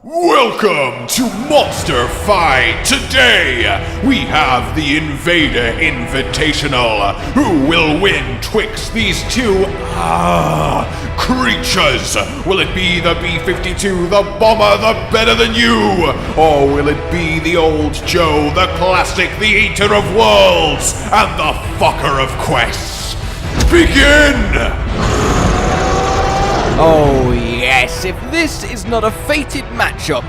Welcome to Monster Fight! Today, we have the Invader Invitational. Who will win twixt these two creatures? Will it be the B-52, the bomber, the better than you? Or will it be the old Jho, the classic, the eater of worlds, and the fucker of quests? Begin! Oh yes, if this is not a fated matchup,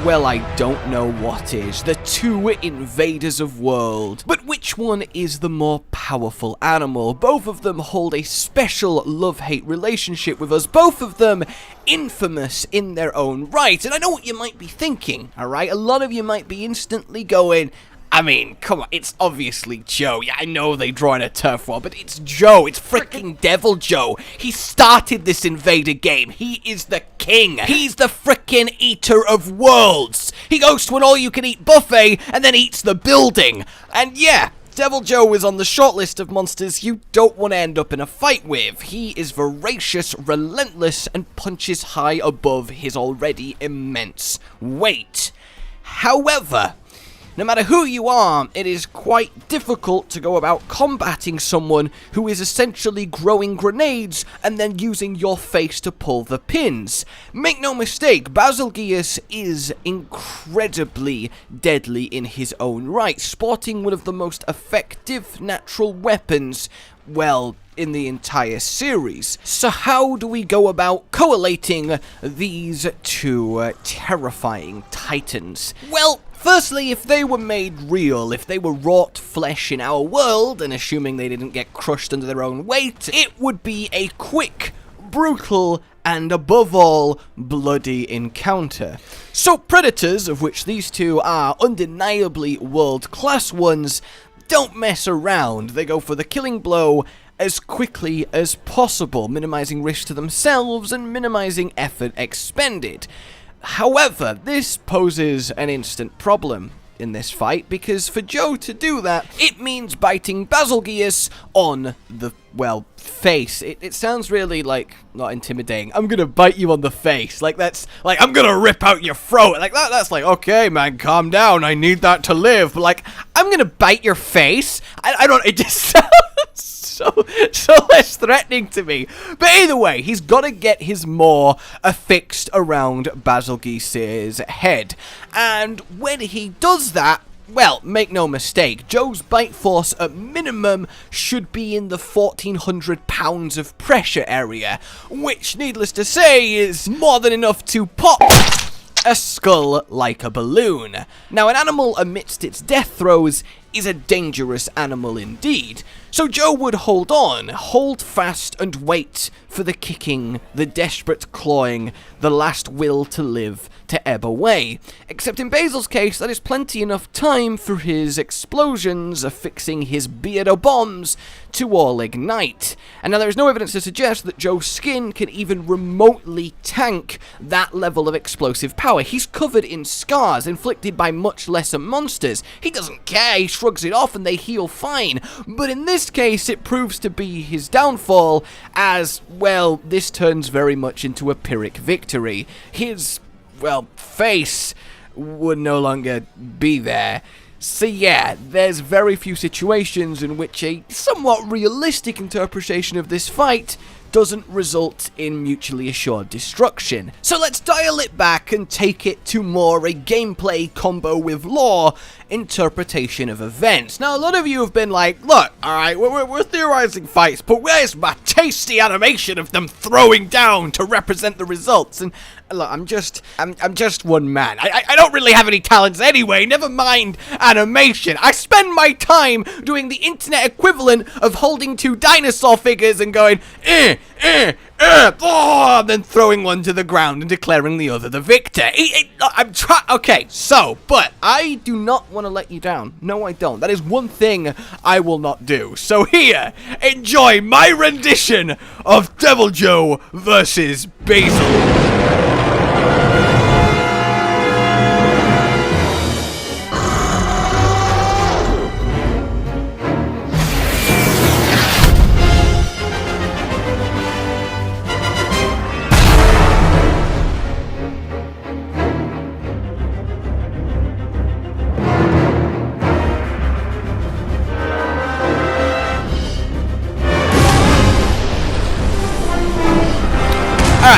well, I don't know what is. The two invaders of world. But which one is the more powerful animal? Both of them hold a special love-hate relationship with us. Both of them infamous in their own right. And I know what you might be thinking, alright? A lot of you might be instantly going, I mean, come on, it's obviously Jho. Yeah, I know they draw in a turf war, but it's Jho. It's freaking Deviljho. He started this invader game. He is the king. He's the freaking eater of worlds. He goes to an all-you-can-eat buffet and then eats the building. And yeah, Deviljho is on the shortlist of monsters you don't want to end up in a fight with. He is voracious, relentless, and punches high above his already immense weight. However, no matter who you are, it is quite difficult to go about combating someone who is essentially growing grenades and then using your face to pull the pins. Make no mistake, Bazelgeuse is incredibly deadly in his own right, sporting one of the most effective natural weapons, well, in the entire series. So how do we go about collating these two terrifying titans? Well, firstly, if they were made real, if they were wrought flesh in our world, and assuming they didn't get crushed under their own weight, it would be a quick, brutal, and above all, bloody encounter. So predators, of which these two are undeniably world-class ones, don't mess around. They go for the killing blow as quickly as possible, minimizing risk to themselves and minimizing effort expended. However, this poses an instant problem in this fight, because for Jho to do that, it means biting Bazelgeuse on the, well, face. It sounds really, like, not intimidating. I'm gonna bite you on the face. Like, that's, like, I'm gonna rip out your throat. Like, that's like, okay, man, calm down. I need that to live. But, like, I'm gonna bite your face? I don't, it just sounds so less threatening to me. But either way, he's got to get his maw affixed around Bazelgeuse's head. And when he does that, well, make no mistake, Jho's bite force at minimum should be in the 1,400 pounds of pressure area, which, needless to say, is more than enough to pop a skull like a balloon. Now, an animal amidst its death throes is a dangerous animal indeed. So Jho would hold on, hold fast and wait for the kicking, the desperate clawing, the last will to live to ebb away. Except in Basil's case, that is plenty enough time for his explosions affixing his beardo bombs to all ignite. And now there is no evidence to suggest that Jho's skin can even remotely tank that level of explosive power. He's covered in scars inflicted by much lesser monsters. He doesn't care, he shrugs it off and they heal fine. But in this case, it proves to be his downfall, as, well, this turns very much into a Pyrrhic victory. His, well, face would no longer be there. So yeah, there's very few situations in which a somewhat realistic interpretation of this fight doesn't result in mutually assured destruction. So let's dial it back and take it to more a gameplay combo with lore interpretation of events. Now, a lot of you have been like, look, alright, we're theorizing fights, but where's my tasty animation of them throwing down to represent the results? And look, I'm just one man. I don't really have any talents anyway, never mind animation. I spend my time doing the internet equivalent of holding two dinosaur figures and going, and then throwing one to the ground and declaring the other the victor. Okay, so, but I do not want to let you down. No, I don't. That is one thing I will not do. So here, enjoy my rendition of Deviljho versus Basil.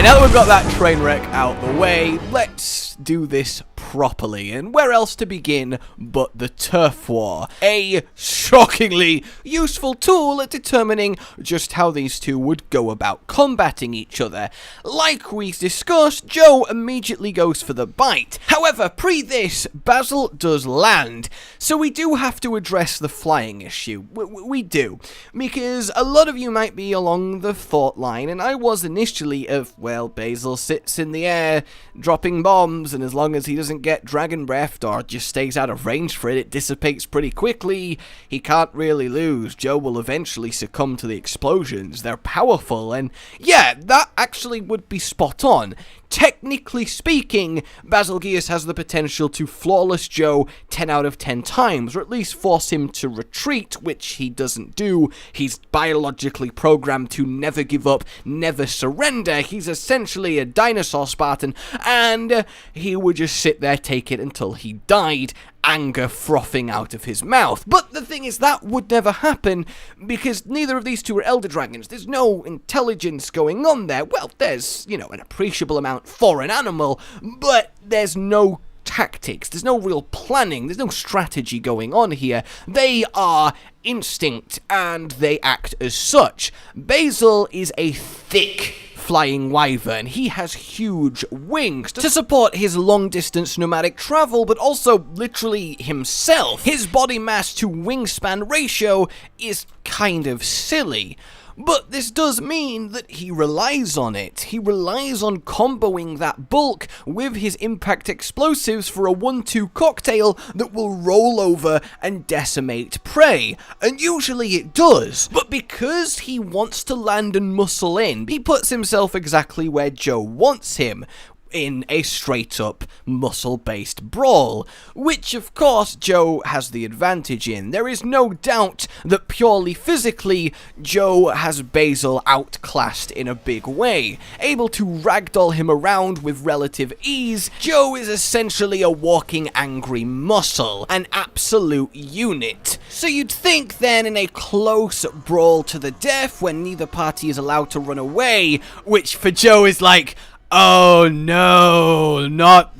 Right, now that we've got that train wreck out the way, let's do this properly. And where else to begin but the turf war? A shockingly useful tool at determining just how these two would go about combating each other. Like we discussed, Jho immediately goes for the bite. However, pre this, Basil does land, so we do have to address the flying issue. We do. Because a lot of you might be along the thought line, and I was initially, of, well, Basil sits in the air, dropping bombs, and as long as he doesn't get dragon breathed or just stays out of range for it, it dissipates pretty quickly. He can't really lose. Jho will eventually succumb to the explosions. They're powerful, and yeah, that actually would be spot on. Technically speaking, Bazelgeuse has the potential to flawless Jho 10 out of 10 times, or at least force him to retreat, which he doesn't do. He's biologically programmed to never give up, never surrender. He's essentially a dinosaur Spartan, and he would just sit there, take it until he died, anger frothing out of his mouth. But the thing is, that would never happen, because neither of these two are elder dragons. There's no intelligence going on there. Well, there's, you know, an appreciable amount for an animal, but there's no tactics, there's no real planning, there's no strategy going on here. They are instinct, and they act as such. Basil is a thick flying wyvern. He has huge wings to support his long-distance nomadic travel, but also literally himself. His body mass to wingspan ratio is kind of silly. But this does mean that he relies on it. He relies on comboing that bulk with his impact explosives for a 1-2 cocktail that will roll over and decimate prey. And usually it does. But because he wants to land and muscle in, he puts himself exactly where Jho wants him, in a straight-up, muscle-based brawl, which of course Jho has the advantage in. There is no doubt that purely physically, Jho has Basil outclassed in a big way. Able to ragdoll him around with relative ease, Jho is essentially a walking angry muscle, an absolute unit. So you'd think then in a close brawl to the death, when neither party is allowed to run away, which for Jho is like, oh no, not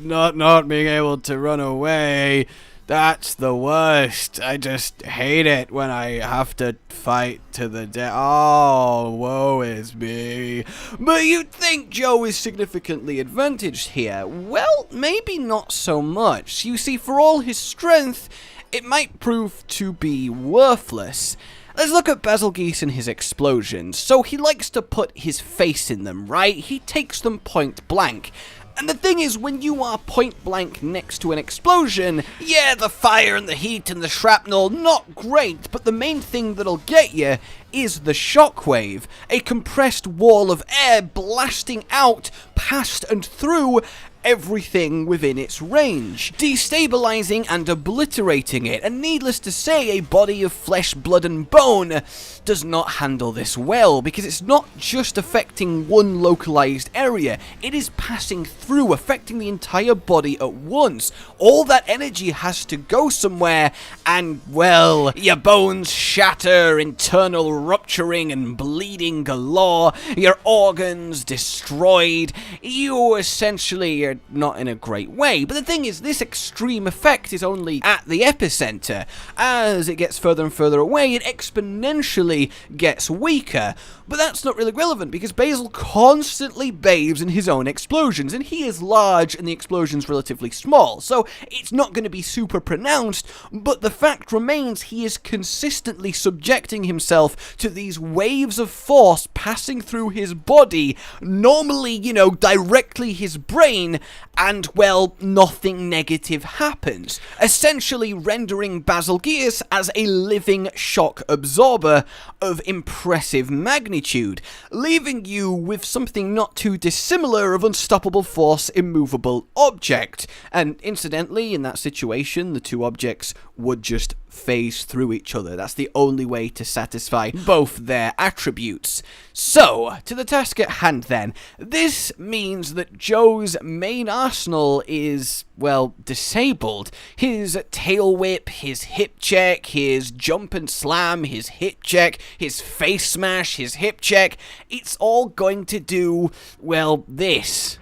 being able to run away. That's the worst. I just hate it when I have to fight to the death. Oh, woe is me. But you'd think Jho is significantly advantaged here. Well, maybe not so much. You see, for all his strength, it might prove to be worthless. Let's look at Bazelgeuse and his explosions. So he likes to put his face in them, right? He takes them point blank. And the thing is, when you are point blank next to an explosion, yeah, the fire and the heat and the shrapnel, not great, but the main thing that'll get you is the shockwave. A compressed wall of air blasting out, past and through everything within its range, destabilizing and obliterating it. And needless to say, a body of flesh, blood and bone does not handle this well, because it's not just affecting one localized area, it is passing through, affecting the entire body at once. All that energy has to go somewhere, and well, your bones shatter, internal rupturing and bleeding galore, your organs destroyed. You essentially are not in a great way. But the thing is, this extreme effect is only at the epicenter. As it gets further and further away, it exponentially gets weaker. But that's not really relevant, because Basil constantly bathes in his own explosions, and he is large and the explosion's relatively small, so it's not going to be super pronounced, but the fact remains he is consistently subjecting himself to these waves of force passing through his body, normally, you know, directly his brain, and, well, nothing negative happens, essentially rendering Bazelgeuse as a living shock absorber of impressive magnitude, leaving you with something not too dissimilar of unstoppable force immovable object. And incidentally, in that situation, the two objects would just phase through each other. That's the only way to satisfy both their attributes. So, to the task at hand then. This means that Jho's main arsenal is, well, disabled. His tail whip, his hip check, his jump and slam, his hip check, his face smash, his hip check, it's all going to do, well, this.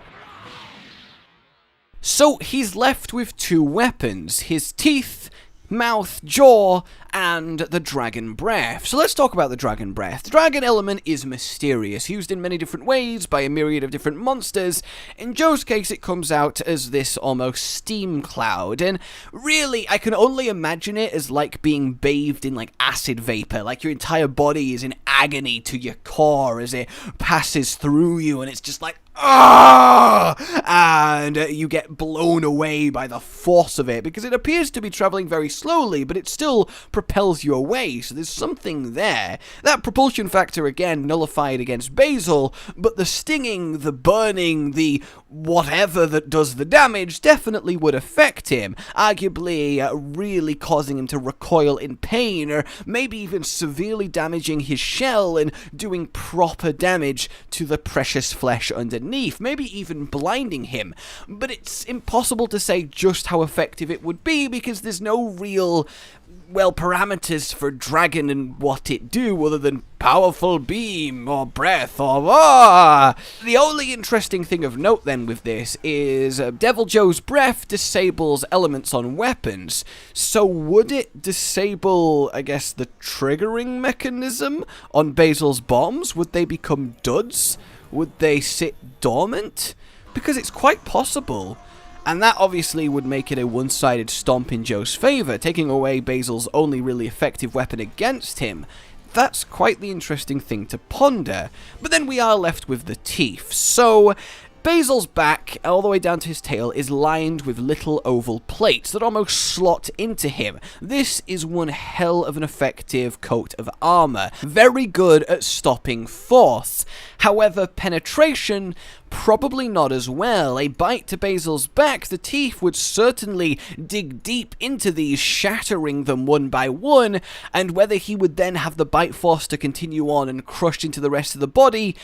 So he's left with two weapons, his teeth, mouth, jaw, and the dragon breath. So let's talk about the dragon breath. The dragon element is mysterious, used in many different ways by a myriad of different monsters. In Jho's case, it comes out as this almost steam cloud, and really, I can only imagine it as like being bathed in like acid vapor, like your entire body is in agony to your core as it passes through you, and it's just like, ah! And you get blown away by the force of it, because it appears to be traveling very slowly, but it still propels you away, so there's something there. That propulsion factor, again, nullified against Bazel, but the stinging, the burning, the whatever that does the damage definitely would affect him, arguably really causing him to recoil in pain, or maybe even severely damaging his shell and doing proper damage to the precious flesh underneath, maybe even blinding him. But it's impossible to say just how effective it would be, because there's no real, well, parameters for dragon and what it do other than powerful beam or breath or The only interesting thing of note then with this is Deviljho's breath disables elements on weapons. So would it disable, I guess, the triggering mechanism on Bazel's bombs? Would they become duds? Would they sit dormant? Because it's quite possible. And that obviously would make it a one-sided stomp in Jho's favour, taking away Bazel's only really effective weapon against him. That's quite the interesting thing to ponder. But then we are left with the teeth. So Bazel's back, all the way down to his tail, is lined with little oval plates that almost slot into him. This is one hell of an effective coat of armor. Very good at stopping force. However, penetration, probably not as well. A bite to Bazel's back, the teeth would certainly dig deep into these, shattering them one by one, and whether he would then have the bite force to continue on and crush into the rest of the body,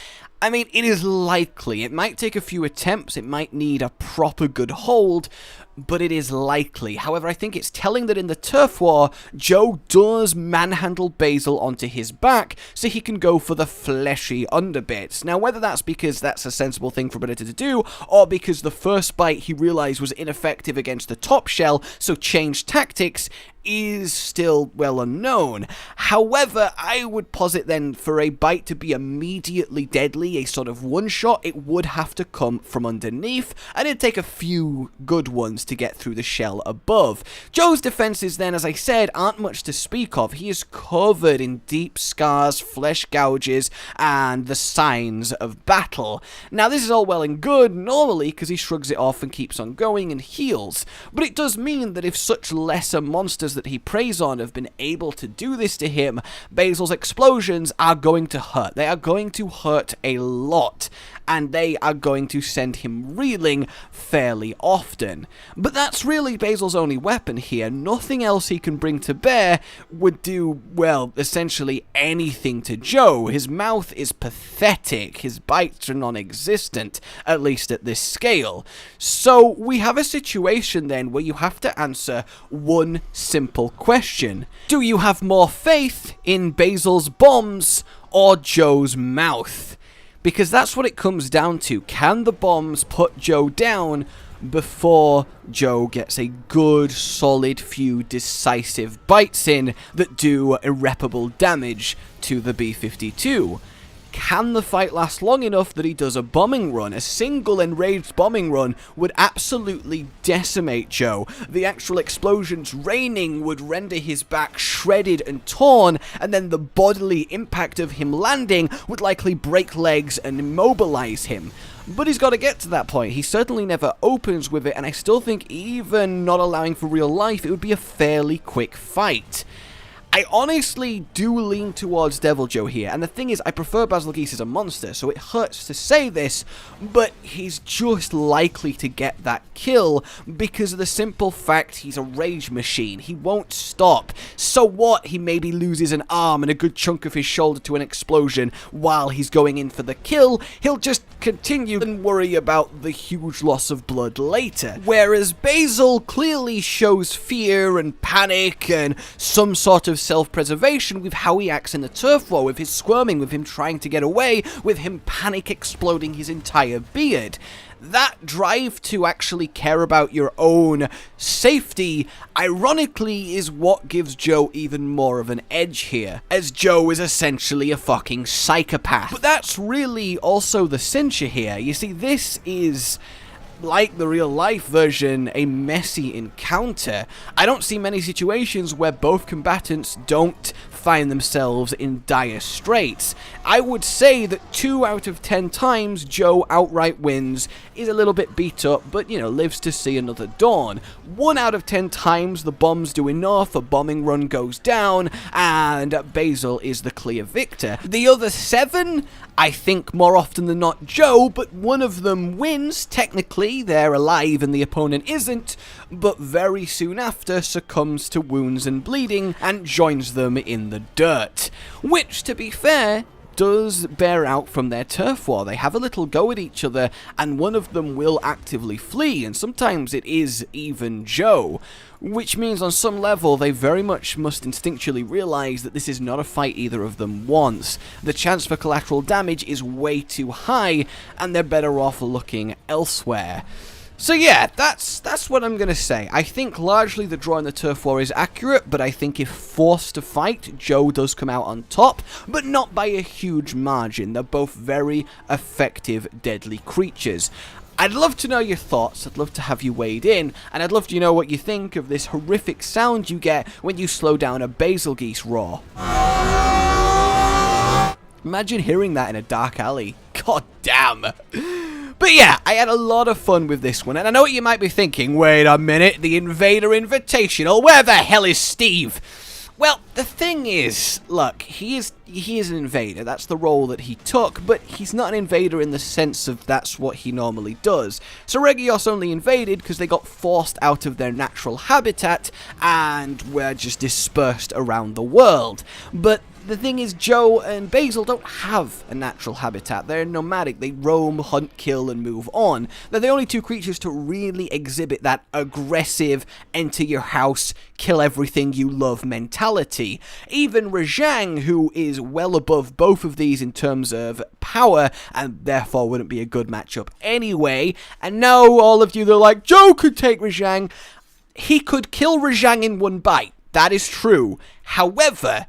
I mean, it is likely. It might take a few attempts, it might need a proper good hold, but it is likely. However, I think it's telling that in the turf war, Jho does manhandle Bazel onto his back so he can go for the fleshy underbits. Now, whether that's because that's a sensible thing for Predator to do, or because the first bite he realized was ineffective against the top shell, so changed tactics, is still well unknown. However, I would posit then for a bite to be immediately deadly, a sort of one-shot, it would have to come from underneath, and it'd take a few good ones to get through the shell above. Jho's defenses then, as I said, aren't much to speak of. He is covered in deep scars, flesh gouges, and the signs of battle. Now, this is all well and good, normally, because he shrugs it off and keeps on going and heals, but it does mean that if such lesser monsters that he preys on have been able to do this to him, Bazel's explosions are going to hurt. They are going to hurt a lot, and they are going to send him reeling fairly often. But that's really Bazel's only weapon here. Nothing else he can bring to bear would do, well, essentially anything to Jho. His mouth is pathetic, his bites are non-existent, at least at this scale. So we have a situation then where you have to answer one simple question. Do you have more faith in Bazel's bombs or Jho's mouth? Because that's what it comes down to. Can the bombs put Jho down before Jho gets a good, solid few decisive bites in that do irreparable damage to the B-52? Can the fight last long enough that he does a bombing run? A single enraged bombing run would absolutely decimate Jho. The actual explosions raining would render his back shredded and torn, and then the bodily impact of him landing would likely break legs and immobilize him. But he's got to get to that point. He certainly never opens with it, and I still think even not allowing for real life, it would be a fairly quick fight. I honestly do lean towards Deviljho here, and the thing is, I prefer Bazelgeuse as a monster, so it hurts to say this, but he's just likely to get that kill because of the simple fact he's a rage machine. He won't stop. So what? He maybe loses an arm and a good chunk of his shoulder to an explosion while he's going in for the kill. He'll just continue and worry about the huge loss of blood later. Whereas Bazel clearly shows fear and panic and some sort of self-preservation with how he acts in the turf war, with his squirming, with him trying to get away, with him panic exploding his entire beard. That drive to actually care about your own safety, ironically, is what gives Jho even more of an edge here, as Jho is essentially a fucking psychopath. But that's really also the cincher here. You see, this is, like the real-life version, a messy encounter. I don't see many situations where both combatants don't find themselves in dire straits. I would say that 2 out of 10 times Jho outright wins, is a little bit beat up, but, you know, lives to see another dawn. 1 out of 10 times the bombs do enough, a bombing run goes down, and Bazel is the clear victor. The other 7, I think more often than not Jho, but one of them wins. Technically, they're alive and the opponent isn't, but very soon after succumbs to wounds and bleeding and joins them in the dirt. Which, to be fair, does bear out from their turf war. They have a little go at each other, and one of them will actively flee, and sometimes it is even Jho. Which means on some level they very much must instinctually realize that this is not a fight either of them wants. The chance for collateral damage is way too high, and they're better off looking elsewhere. So yeah, that's what I'm going to say. I think largely the draw in the turf war is accurate, but I think if forced to fight, Jho does come out on top, but not by a huge margin. They're both very effective, deadly creatures. I'd love to know your thoughts, I'd love to have you weighed in, and I'd love to know what you think of this horrific sound you get when you slow down a Bazelgeuse roar. Imagine hearing that in a dark alley. God damn. But yeah, I had a lot of fun with this one, and I know what you might be thinking, wait a minute, the Invader Invitational, where the hell is Steve? Well, the thing is, look, he is an invader, that's the role that he took, but he's not an invader in the sense of that's what he normally does. So RageGamingVideos only invaded because they got forced out of their natural habitat and were just dispersed around the world. But the thing is, Jho and Bazel don't have a natural habitat. They're nomadic. They roam, hunt, kill, and move on. They're the only two creatures to really exhibit that aggressive, enter your house, kill everything you love mentality. Even RageGaming, who is well above both of these in terms of power, and therefore wouldn't be a good matchup anyway. And now all of you, they're like, Jho could take RageGaming. He could kill RageGaming in one bite. That is true. However,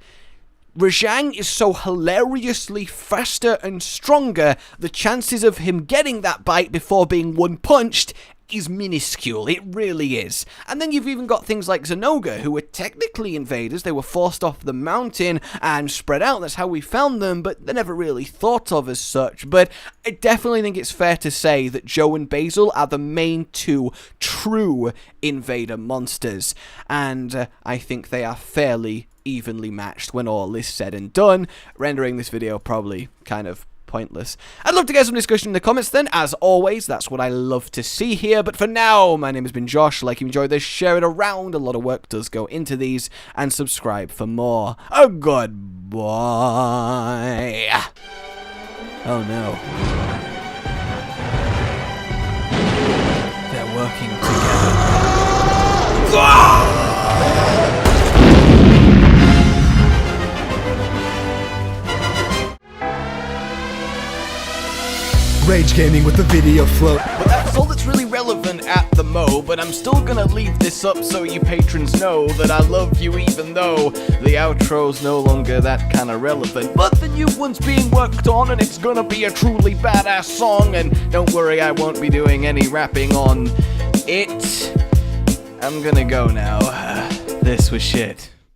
RageGaming is so hilariously faster and stronger, the chances of him getting that bite before being one-punched is minuscule. It really is. And then you've even got things like Zenoga, who were technically invaders. They were forced off the mountain and spread out. That's how we found them, but they're never really thought of as such. But I definitely think it's fair to say that Jho and Bazel are the main two true invader monsters. And I think they are fairly evenly matched when all is said and done, rendering this video probably kind of pointless. I'd love to get some discussion in the comments then. As always, that's what I love to see here. But for now, my name has been Josh. Like you enjoyed this, share it around. A lot of work does go into these. And subscribe for more. Oh, goodbye. Oh, no. They're working together. Rage Gaming with the video float. But that's all that's really relevant at the mo, but I'm still gonna leave this up so you patrons know that I love you even though the outro's no longer that kind of relevant. But the new one's being worked on and it's gonna be a truly badass song, and don't worry, I won't be doing any rapping on it. I'm gonna go now. This was shit.